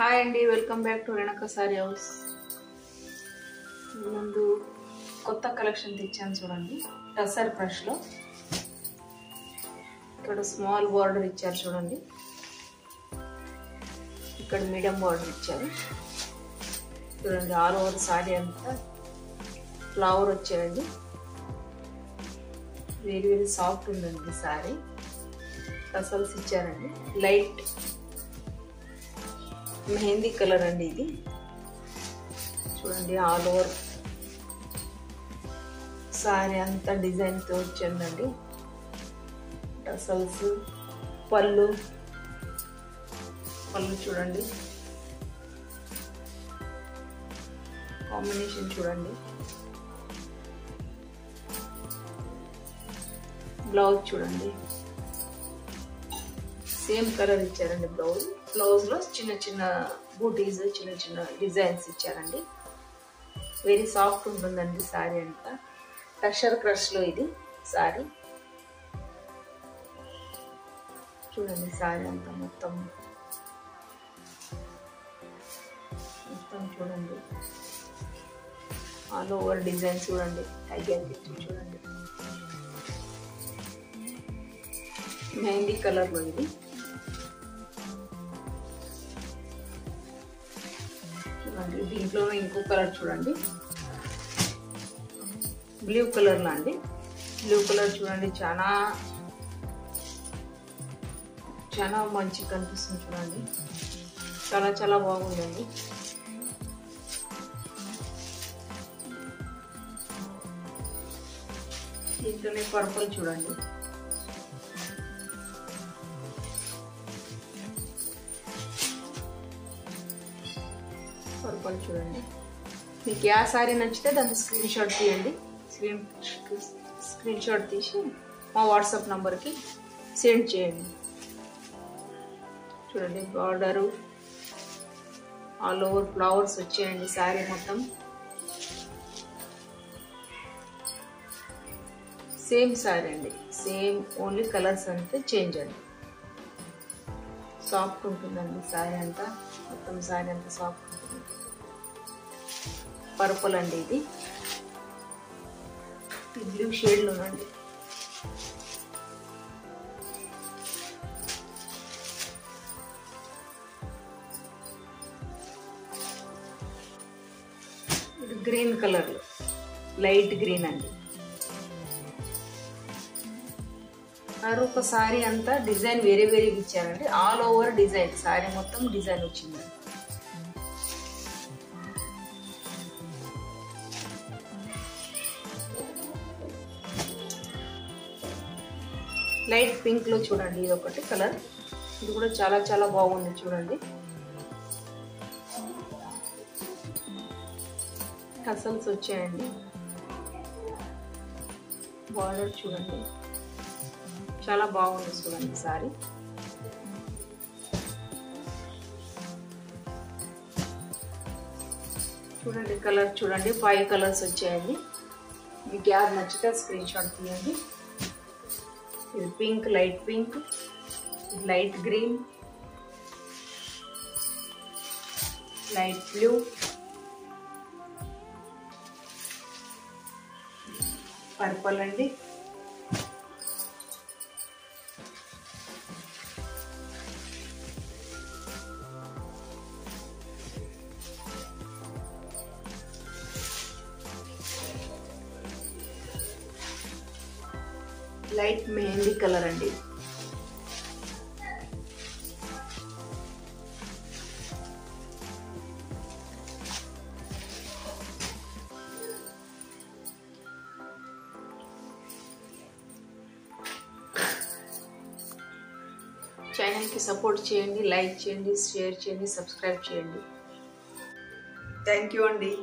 Hi అండి, welcome back to Renuka sorry house. ముందు కొత్త కలెక్షన్ తెచ్చాను చూడండి. టసర్ క్రష్ లో ఇక్కడ స్మాల్ బార్డర్ ఇచ్చారు చూడండి. ఇక్కడ మీడియం బార్డర్ ఇచ్చారు చూడండి. ఆల్ ఓవర్ సారీ అంతా ఫ్లవర్ వచ్చాయండి. వెరీ వెరీ సాఫ్ట్ ఉందండి సారీ. టసల్స్ ఇచ్చారండి. లైట్ మెహందీ కలర్ అండి ఇది చూడండి. ఆల్ ఓవర్ సారీ అంతా డిజైన్ తో వచ్చిందండి. టసల్స్, పళ్ళు చూడండి. కాంబినేషన్ చూడండి. బ్లౌజ్ చూడండి. సేమ్ కలర్ ఇచ్చారండి. బ్లౌజ్ లో చిన్న చిన్న బూటీస్, చిన్న చిన్న డిజైన్స్ ఇచ్చారండి. వెరీ సాఫ్ట్ ఉంటుందండి సారీ అంతా. టసర్ క్రష్ లో ఇది సారీ చూడండి. సారీ అంతా మొత్తం చూడండి. ఆల్ ఓవర్ డిజైన్ చూడండి. టైగర్ చూడండి. మెహందీ కలర్ లో ఇది చూడండి. దీంట్లో ఇంకో కలర్ చూడండి. బ్లూ కలర్ లో అండి. బ్లూ కలర్ చూడండి. చాలా చాలా మంచి కనిపిస్తుంది చూడండి. చాలా చాలా బాగుందండి. దీంట్లోనే పర్పుల్ చూడండి. పర్పుల్ చూడండి. మీకు ఏ సారీ నచ్చితే దాన్ని స్క్రీన్ షాట్ తీయండి. స్క్రీన్ షాట్ తీసి మా వాట్సాప్ నంబర్కి సెండ్ చేయండి. చూడండి. బార్డరు ఆల్ ఓవర్ ఫ్లవర్స్ వచ్చాయండి. సారీ మొత్తం సేమ్ సారీ అండి. సేమ్, ఓన్లీ కలర్స్ అంతే చేంజ్ అండి. సాఫ్ట్ ఉంటుందండి సారీ అంతా. మొత్తం సారీ అంతా సాఫ్ట్ ఉంటుంది. పర్పుల్ అండి ఇది. బ్లూ షేడ్ లోనండి. ఇది గ్రీన్ కలర్ లో, లైట్ గ్రీన్ అండి. ఒక సారీ అంతా డిజైన్ వేరే వేరే ఇచ్చారండి. ఆల్ ఓవర్ డిజైన్ సారీ మొత్తం డిజైన్ వచ్చిందండి. లైట్ పింక్ లో చూడండి. ఇది ఒకటి కలర్. ఇది కూడా చాలా చాలా బాగుంది చూడండి. టసల్స్ వచ్చాయండి. బార్డర్ చూడండి. చాలా బాగుంది చూడండి సారీ. చూడండి కలర్ చూడండి. 5 కలర్స్ వచ్చాయండి. మీకు యాడ్ నచ్చితే స్క్రీన్ షాట్ తీయండి. ఇది pink, light pink, light green, light blue, purple అండి. లైట్ మెహందీ కలర్ అండి. ఛానల్ కి సపోర్ట్ చేయండి, లైక్ చేయండి, షేర్ చేయండి, సబ్స్క్రైబ్ చేయండి. థ్యాంక్ యూ అండి.